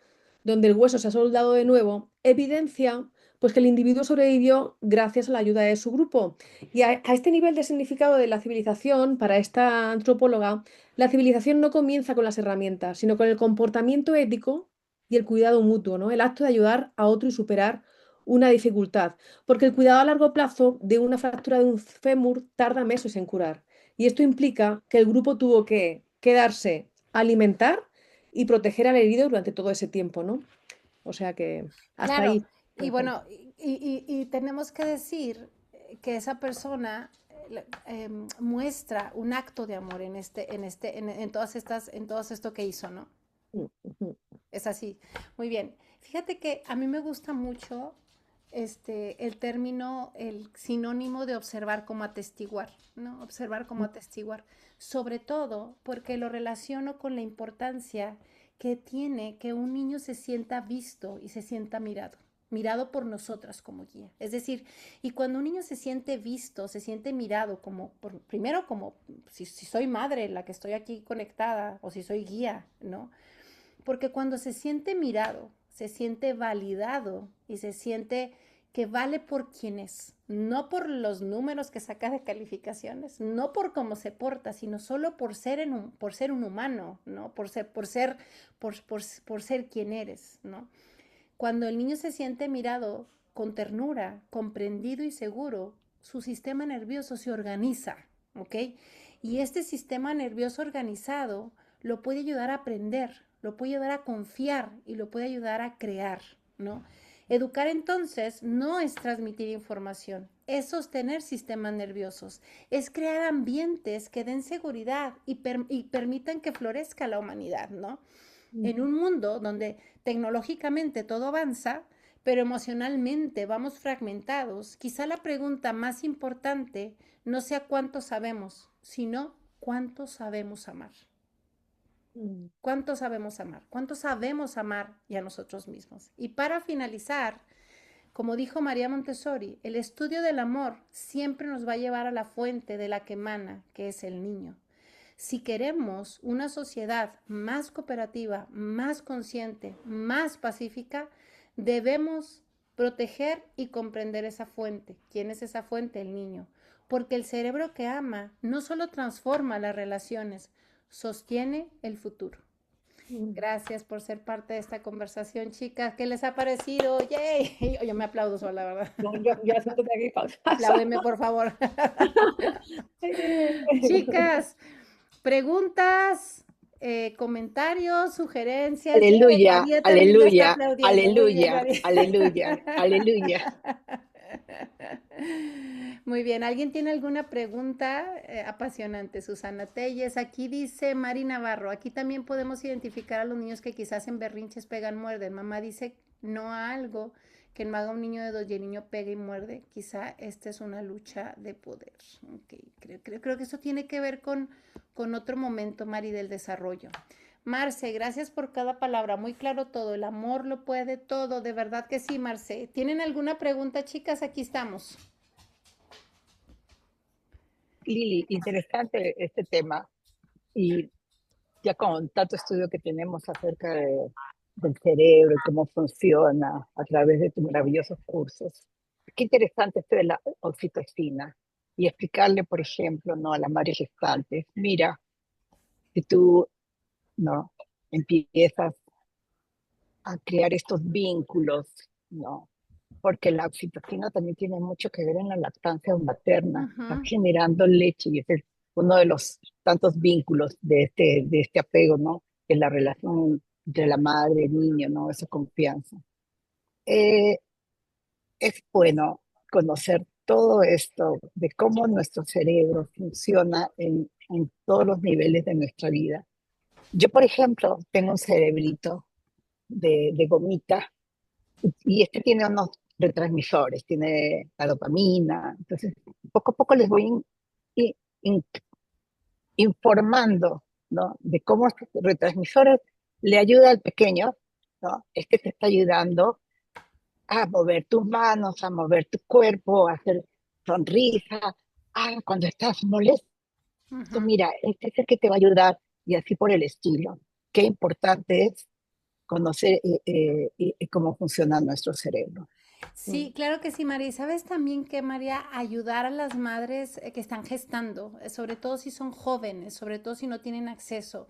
donde el hueso se ha soldado de nuevo, evidencia pues que el individuo sobrevivió gracias a la ayuda de su grupo. Y a este nivel de significado de la civilización, para esta antropóloga, la civilización no comienza con las herramientas, sino con el comportamiento ético y el cuidado mutuo, ¿no? El acto de ayudar a otro y superar una dificultad. Porque el cuidado a largo plazo de una fractura de un fémur tarda meses en curar. Y esto implica que el grupo tuvo que quedarse, alimentar y proteger al herido durante todo ese tiempo, ¿no? O sea que hasta Claro, ahí. y bueno, y tenemos que decir que esa persona muestra un acto de amor en todas estas, en todo esto que hizo, ¿no? Ujú. Es así. Muy bien. Fíjate que a mí me gusta mucho el término, el sinónimo de observar como atestiguar, ¿no? Observar como atestiguar. Sobre todo porque lo relaciono con la importancia que tiene que un niño se sienta visto y se sienta mirado, mirado por nosotras como guía. Es decir, y cuando un niño se siente visto, se siente mirado primero como si soy madre la que estoy aquí conectada o si soy guía, ¿no? Porque cuando se siente mirado, se siente validado y se siente que vale por quien es, no por los números que saca de calificaciones, no por cómo se porta, sino solo por ser un humano, ¿no? Por ser quien eres, ¿no? Cuando el niño se siente mirado con ternura, comprendido y seguro, su sistema nervioso se organiza, ¿ok? Y este sistema nervioso organizado lo puede ayudar a aprender, lo puede ayudar a confiar y lo puede ayudar a crear, ¿no? Educar entonces no es transmitir información, es sostener sistemas nerviosos, es crear ambientes que den seguridad y permitan que florezca la humanidad, ¿no? En un mundo donde tecnológicamente todo avanza, pero emocionalmente vamos fragmentados, quizá la pregunta más importante no sea cuánto sabemos, sino cuánto sabemos amar. Mm. ¿Cuánto sabemos amar? ¿Cuánto sabemos amar y a nosotros mismos? Y para finalizar, como dijo María Montessori, el estudio del amor siempre nos va a llevar a la fuente de la que emana, que es el niño. Si queremos una sociedad más cooperativa, más consciente, más pacífica, debemos proteger y comprender esa fuente. ¿Quién es esa fuente? El niño. Porque el cerebro que ama no solo transforma las relaciones, sostiene el futuro. Mm. Gracias por ser parte de esta conversación, chicas. ¿Qué les ha parecido? ¡Yay! Yo me aplaudo sola, la verdad. No, yo haciéndote aquí palmas. Apláudeme, por favor. Chicas, preguntas, comentarios, sugerencias. ¡Yay! Aleluya, María también ya está aleluya, aplaudiendo. Muy bien, aleluya, María. aleluya, aleluya. Muy bien, ¿alguien tiene alguna pregunta apasionante? Susana Telles, aquí dice Mari Navarro, aquí también podemos identificar a los niños que quizás en berrinches pegan, muerden. Mamá dice no a algo que no haga un niño de 2 y el niño pega y muerde. Quizá esta es una lucha de poder. Okay. Creo que eso tiene que ver con otro momento, Mari, del desarrollo. Marce, gracias por cada palabra, muy claro todo, el amor lo puede todo, de verdad que sí, Marce. ¿Tienen alguna pregunta, chicas? Aquí estamos. Lili, interesante este tema y ya con tanto estudio que tenemos acerca del cerebro y cómo funciona a través de tus maravillosos cursos, qué interesante esto de la oxitocina y explicarle, por ejemplo, ¿no? A las madres gestantes, mira, si tú no empiezas a crear estos vínculos, ¿no? Porque la oxitocina también tiene mucho que ver en la lactancia materna, está Ujú. generando leche y ese es uno de los tantos vínculos de este apego, ¿no? en la relación entre la madre y el niño, ¿no? Esa confianza. Eh, es bueno conocer todo esto de cómo nuestro cerebro funciona en todos los niveles de nuestra vida. Yo, por ejemplo, tengo un cerebrito de gomita y este tiene unos retransmisores, tiene la dopamina. Entonces, poco a poco les voy in- in- informando, ¿no? De cómo estos retransmisores le ayuda al pequeño, ¿no? Este te está ayudando a mover tus manos, a mover tu cuerpo, a hacer sonrisa. Ah, cuando estás molesto, Ujú. mira, este es el que te va a ayudar y así por el estilo. Qué importante es conocer cómo funciona nuestro cerebro. Mm. Sí, claro que sí, María. Y sabes también que, María, ayudar a las madres que están gestando, sobre todo si son jóvenes, sobre todo si no tienen acceso.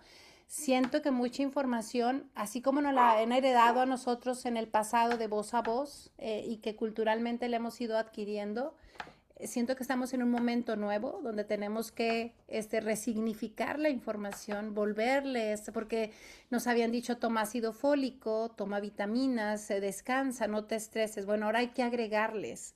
Siento que mucha información, así como nos la han heredado a nosotros en el pasado de voz a voz y que culturalmente la hemos ido adquiriendo, siento que estamos en un momento nuevo donde tenemos que resignificar la información, volverles, porque nos habían dicho toma ácido fólico, toma vitaminas, descansa, no te estreses. Bueno, ahora hay que agregarles.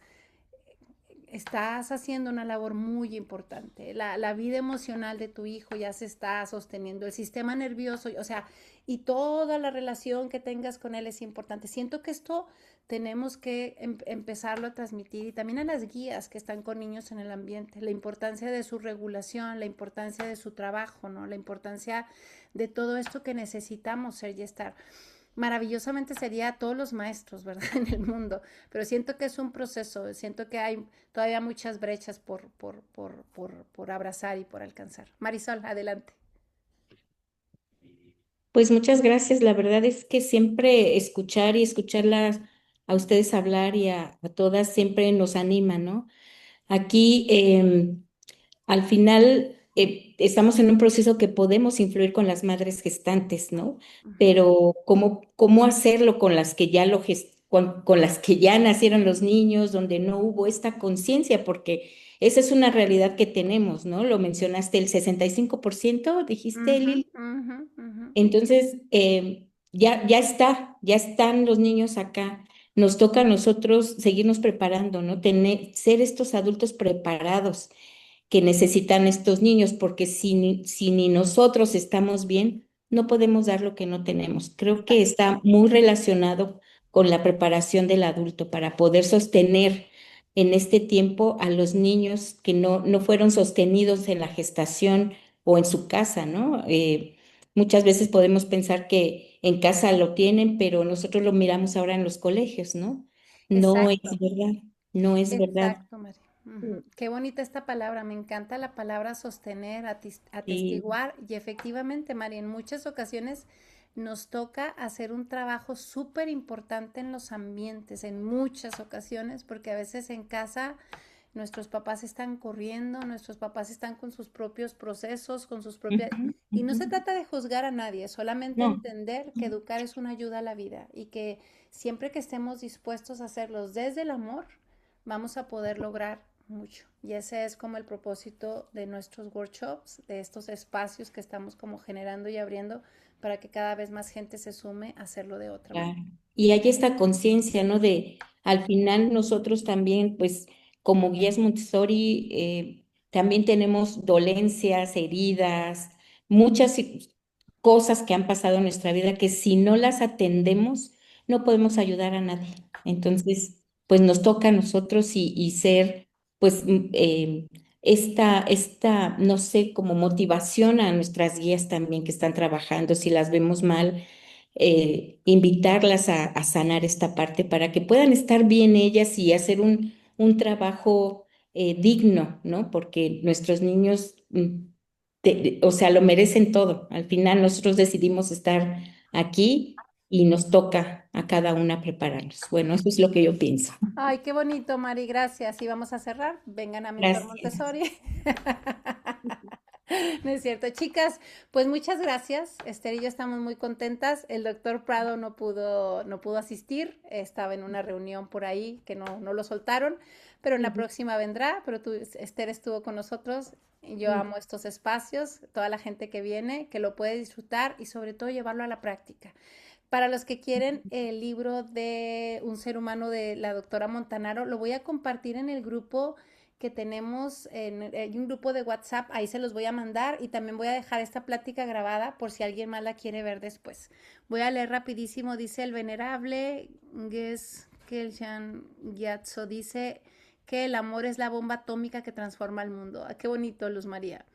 Estás haciendo una labor muy importante. La vida emocional de tu hijo ya se está sosteniendo, el sistema nervioso, o sea, y toda la relación que tengas con él es importante. Siento que esto tenemos que empezarlo a transmitir y también a las guías que están con niños en el ambiente, la importancia de su regulación, la importancia de su trabajo, ¿no? La importancia de todo esto que necesitamos ser y estar. Maravillosamente sería a todos los maestros, ¿verdad? En el mundo, pero siento que es un proceso, siento que hay todavía muchas brechas por abrazar y por alcanzar. Marisol, adelante. Pues muchas gracias. La verdad es que siempre escuchar y escucharlas a ustedes hablar y a todas siempre nos anima, ¿no? Aquí, al final, estamos en un proceso que podemos influir con las madres gestantes, ¿no? Uh -huh. Pero ¿cómo hacerlo con las que ya con las que ya nacieron los niños, donde no hubo esta conciencia? Porque esa es una realidad que tenemos, ¿no? Lo mencionaste, el 65%, Uh dijiste, -huh, Lili. uh -huh, uh -huh. Entonces, ya están los niños acá. Nos toca a nosotros seguirnos preparando, ¿no? Ser estos adultos preparados que necesitan estos niños, porque si ni nosotros estamos bien, no podemos dar lo que no tenemos. Creo que está muy relacionado con la preparación del adulto para poder sostener en este tiempo a los niños que no fueron sostenidos en la gestación o en su casa, ¿no? Muchas veces podemos pensar que en casa lo tienen, pero nosotros lo miramos ahora en los colegios, ¿no? No es Exacto, verdad, no es verdad. exacto, María. Uh Mm. -huh. Qué bonita esta palabra, me encanta la palabra sostener, Sí, atestiguar y efectivamente, María, en muchas ocasiones nos toca hacer un trabajo súper importante en los ambientes, en muchas ocasiones, porque a veces en casa nuestros papás están corriendo, nuestros papás están con sus propios procesos, con sus propias... ujú, Y no ujú. se trata de juzgar a nadie, solamente No, entender que educar es una ayuda a la vida y que siempre que estemos dispuestos a hacerlos desde el amor, vamos a poder lograr mucho. Y ese es como el propósito de nuestros workshops, de estos espacios que estamos como generando y abriendo para que cada vez más gente se sume a hacerlo de otra claro. manera. Y hay esta conciencia, ¿no? Al final nosotros también, pues, como guías Montessori, también tenemos dolencias, heridas, muchas cosas que han pasado en nuestra vida que si no las atendemos, no podemos ayudar a nadie. Entonces, pues nos toca a nosotros y ser, pues, no sé, como motivación a nuestras guías también que están trabajando, si las vemos mal, invitarlas a sanar esta parte para que puedan estar bien ellas y hacer un trabajo digno, ¿no? Porque nuestros niños, o sea, lo merecen todo. Al final nosotros decidimos estar aquí y nos toca a cada una prepararlos. Bueno, eso es lo que yo pienso. Ay, qué bonito, Mari, gracias. Y vamos a cerrar. Vengan a Mentor Gracias. Montessori. No es cierto. Chicas, pues muchas gracias. Esther y yo estamos muy contentas. El doctor Prado no pudo asistir. Estaba en una reunión por ahí que no lo soltaron, pero en la Ujú, próxima vendrá. Pero Esther estuvo con nosotros. Y yo ujú. amo estos espacios, toda la gente que viene, que lo puede disfrutar y sobre todo llevarlo a la práctica. Para los que quieren el libro de Un ser humano de la doctora Montanaro, lo voy a compartir en el grupo que tenemos, hay un grupo de WhatsApp, ahí se los voy a mandar y también voy a dejar esta plática grabada por si alguien más la quiere ver después. Voy a leer rapidísimo, dice el venerable Geljan Gyatso, dice que el amor es la bomba atómica que transforma el mundo. Ah, qué bonito, Luz María.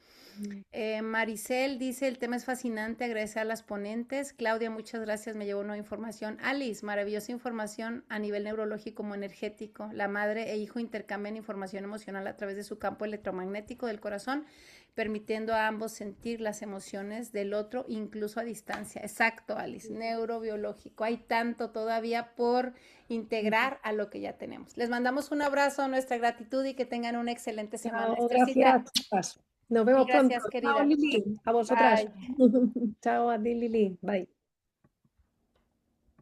Maricel dice, el tema es fascinante, agradecer a las ponentes. Claudia, muchas gracias, me llevó nueva información. Alice, maravillosa información a nivel neurológico como energético. La madre e hijo intercambian información emocional a través de su campo electromagnético del corazón, permitiendo a ambos sentir las emociones del otro, incluso a distancia. Exacto, Alice, neurobiológico. Hay tanto todavía por integrar a lo que ya tenemos. Les mandamos un abrazo, nuestra gratitud y que tengan una excelente semana. Chao, Esthercita, gracias, chicas. Nos mil vemos pronto. gracias, Chao, querida. Lili. A vosotras. Bye. Chao a ti, Lili. Bye.